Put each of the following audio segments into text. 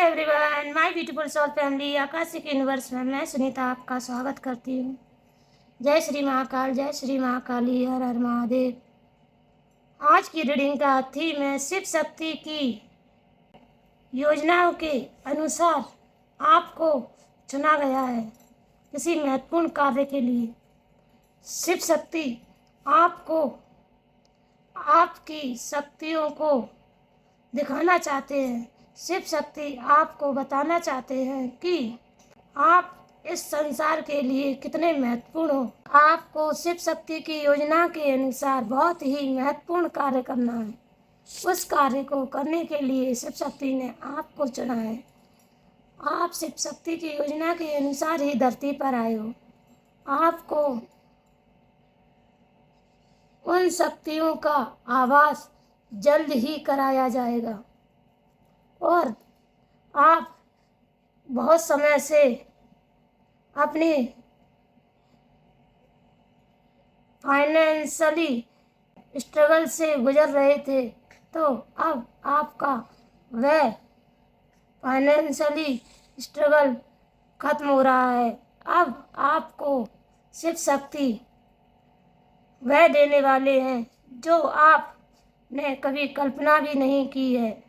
Everyone, my beautiful soul family akashic universe में मैं सुनीता आपका स्वागत करती हूँ। जय श्री महाकाल, जय श्री महाकाली, हर हर महादेव। आज की रीडिंग का थीम है शिव शक्ति की योजनाओं के अनुसार आपको चुना गया है किसी महत्वपूर्ण कार्य के लिए। शिव शक्ति आपको आपकी शक्तियों को दिखाना चाहते हैं। शिव शक्ति आपको बताना चाहते हैं कि आप इस संसार के लिए कितने महत्वपूर्ण हो। आपको शिव शक्ति की योजना के अनुसार बहुत ही महत्वपूर्ण कार्य करना है। उस कार्य को करने के लिए शिव शक्ति ने आपको चुना है। आप शिव शक्ति की योजना के अनुसार ही धरती पर आए हो। आपको उन शक्तियों का आभास जल्द ही कराया जाएगा और आप बहुत समय से अपने फाइनेंशियली स्ट्रगल से गुजर रहे थे, तो अब आपका वह फाइनेंशियली स्ट्रगल खत्म हो रहा है। अब आपको शिव शक्ति वह देने वाले हैं जो आपने कभी कल्पना भी नहीं की है।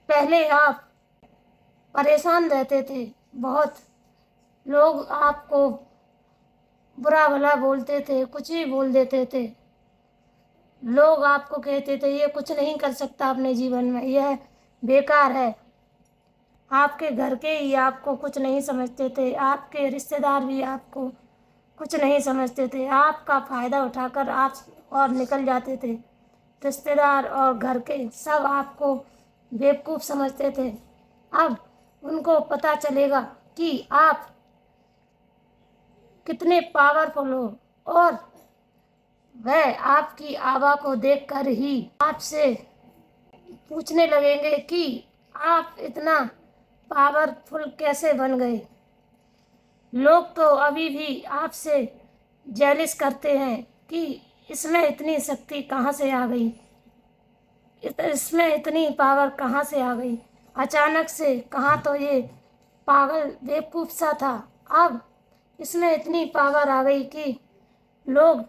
पहले आप परेशान रहते थे, बहुत लोग आपको बुरा भला बोलते थे, कुछ भी बोल देते थे। लोग आपको कहते थे ये कुछ नहीं कर सकता अपने जीवन में, यह बेकार है। आपके घर के ही आपको कुछ नहीं समझते थे, आपके रिश्तेदार भी आपको कुछ नहीं समझते थे। आपका फ़ायदा उठाकर आप और निकल जाते थे। रिश्तेदार और घर के सब आपको बेवकूफ़ समझते थे। अब उनको पता चलेगा कि आप कितने पावरफुल हो और वह आपकी आभा को देखकर ही आपसे पूछने लगेंगे कि आप इतना पावरफुल कैसे बन गए। लोग तो अभी भी आपसे जेलिस करते हैं कि इसमें इतनी शक्ति कहाँ से आ गई, इसमें इतनी पावर कहाँ से आ गई, अचानक से कहाँ तो ये पागल बेवकूफ़ सा था, अब इसमें इतनी पावर आ गई कि लोग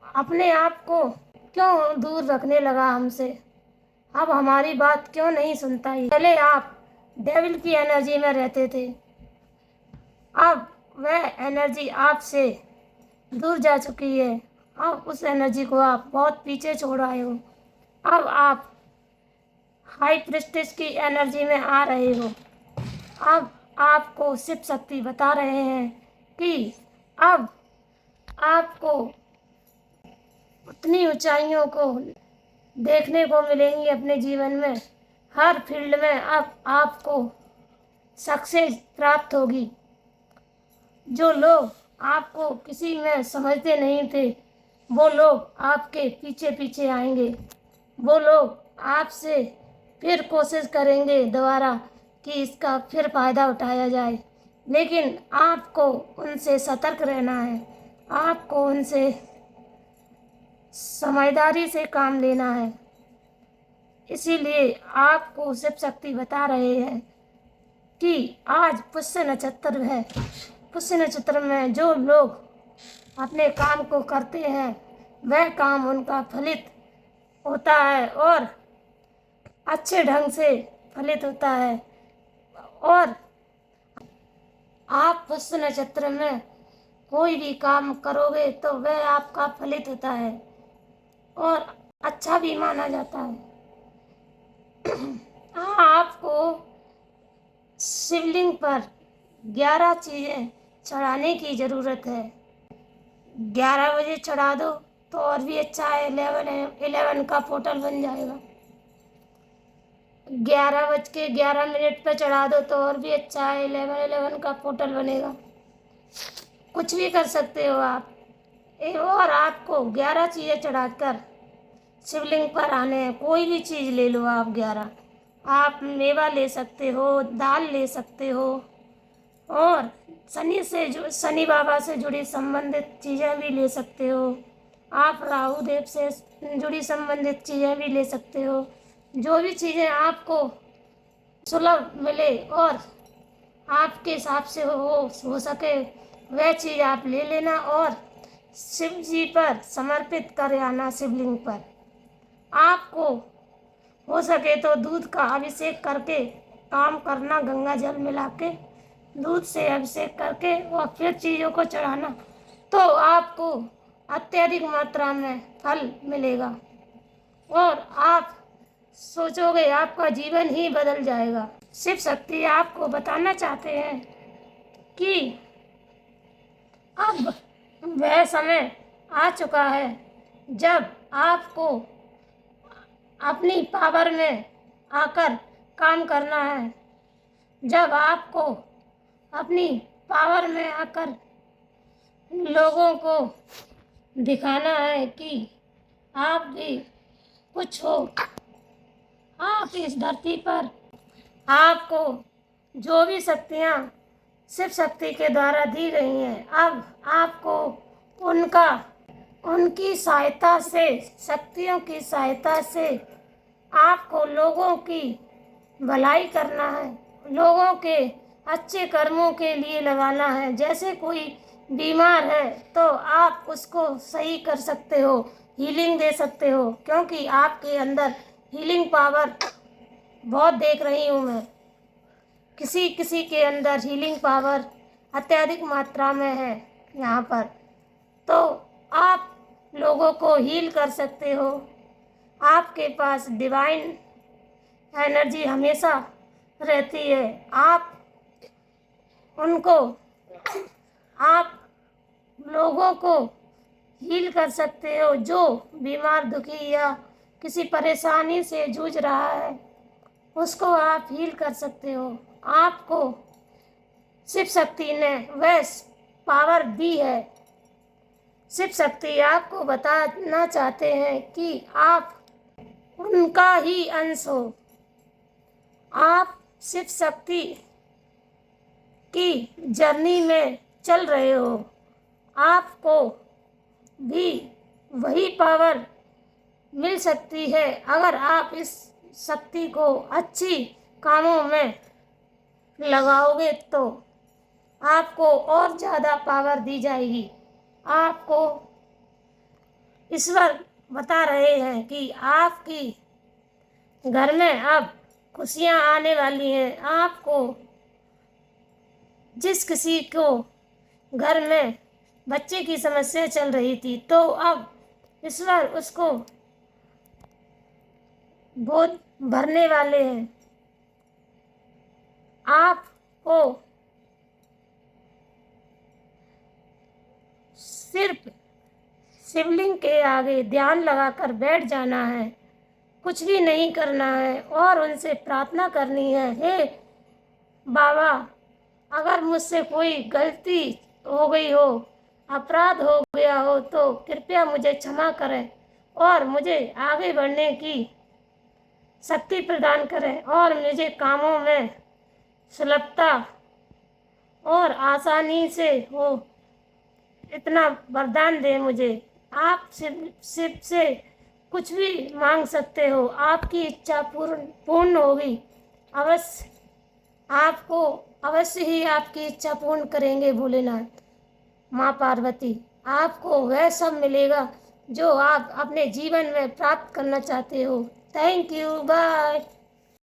अपने आप को क्यों दूर रखने लगा हमसे, अब हमारी बात क्यों नहीं सुनता। पहले आप डेविल की एनर्जी में रहते थे, अब वह एनर्जी आपसे दूर जा चुकी है। अब उस एनर्जी को आप बहुत पीछे छोड़ आए हो। अब आप हाई प्रेस्टीज की एनर्जी में आ रहे हो। अब आपको शिव शक्ति बता रहे हैं कि अब आपको उतनी ऊंचाइयों को देखने को मिलेंगी अपने जीवन में। हर फील्ड में अब आपको सक्सेस प्राप्त होगी। जो लोग आपको किसी में समझते नहीं थे, वो लोग आपके पीछे पीछे आएंगे। वो लोग आपसे फिर कोशिश करेंगे दोबारा कि इसका फिर फ़ायदा उठाया जाए, लेकिन आपको उनसे सतर्क रहना है। आपको उनसे समझदारी से काम लेना है। इसीलिए आपको शिव शक्ति बता रहे हैं कि आज पुष्य नक्षत्र है। पुष्य नक्षत्र में जो लोग अपने काम को करते हैं वह काम उनका फलित होता है और अच्छे ढंग से फलित होता है। और आप पुष्य नक्षत्र में कोई भी काम करोगे तो वह आपका फलित होता है और अच्छा भी माना जाता है। आपको शिवलिंग पर 11 चीज़ें चढ़ाने की ज़रूरत है। 11 बजे चढ़ा दो तो और भी अच्छा है, 11 का पोर्टल बन जाएगा। 11:11 पर चढ़ा दो तो और भी अच्छा है, 11 का पोर्टल बनेगा। कुछ भी कर सकते हो आप। और आपको 11 चीज़ें चढ़ाकर शिवलिंग पर आने हैं। कोई भी चीज़ ले लो आप 11। आप मेवा ले सकते हो, दाल ले सकते हो और शनि बाबा से जुड़ी संबंधित चीज़ें भी ले सकते हो। आप राहु देव से जुड़ी संबंधित चीज़ें भी ले सकते हो। जो भी चीज़ें आपको सुलभ मिले और आपके हिसाब से हो सके वह चीज़ आप ले लेना और शिव जी पर समर्पित कर आना। शिवलिंग पर आपको हो सके तो दूध का अभिषेक करके काम करना, गंगा जल मिला के दूध से अभिषेक करके और फिर चीज़ों को चढ़ाना, तो आपको अत्यधिक मात्रा में फल मिलेगा और आप सोचोगे आपका जीवन ही बदल जाएगा। शिव शक्ति आपको बताना चाहते हैं कि अब वह समय आ चुका है जब आपको अपनी पावर में आकर काम करना है, जब आपको अपनी पावर में आकर लोगों को दिखाना है कि आप भी कुछ हो। आप इस धरती पर आपको जो भी शक्तियाँ शिव शक्ति के द्वारा दी गई हैं, अब आपको उनकी सहायता से, शक्तियों की सहायता से आपको लोगों की भलाई करना है, लोगों के अच्छे कर्मों के लिए लगाना है। जैसे कोई बीमार है तो आप उसको सही कर सकते हो, हीलिंग दे सकते हो, क्योंकि आपके अंदर हीलिंग पावर बहुत देख रही हूँ मैं। किसी किसी के अंदर हीलिंग पावर अत्यधिक मात्रा में है यहाँ पर, तो आप लोगों को हील कर सकते हो। आपके पास डिवाइन एनर्जी हमेशा रहती है। आप लोगों को हील कर सकते हो। जो बीमार, दुखी या किसी परेशानी से जूझ रहा है उसको आप हील कर सकते हो। आपको शिव शक्ति ने वह पावर दी है। शिव शक्ति आपको बताना चाहते हैं कि आप उनका ही अंश हो। आप शिव शक्ति की जर्नी में चल रहे हो। आपको भी वही पावर मिल सकती है अगर आप इस शक्ति को अच्छी कामों में लगाओगे तो आपको और ज़्यादा पावर दी जाएगी। आपको ईश्वर बता रहे हैं कि आपकी घर में अब खुशियाँ आने वाली हैं। आपको जिस किसी को घर में बच्चे की समस्या चल रही थी तो अब ईश्वर उसको गोद भरने वाले हैं। आपको सिर्फ शिवलिंग के आगे ध्यान लगाकर बैठ जाना है, कुछ भी नहीं करना है और उनसे प्रार्थना करनी है, हे बाबा, अगर मुझसे कोई गलती हो गई हो, अपराध हो गया हो तो कृपया मुझे क्षमा करें और मुझे आगे बढ़ने की शक्ति प्रदान करें और मुझे कामों में सुलभता और आसानी से हो, इतना वरदान दे मुझे। आप शिव से कुछ भी मांग सकते हो, आपकी इच्छा पूर्ण होगी। अवश्य ही आपकी इच्छा पूर्ण करेंगे भोलेनाथ, माँ पार्वती। आपको वह सब मिलेगा जो आप अपने जीवन में प्राप्त करना चाहते हो। Thank you, bye.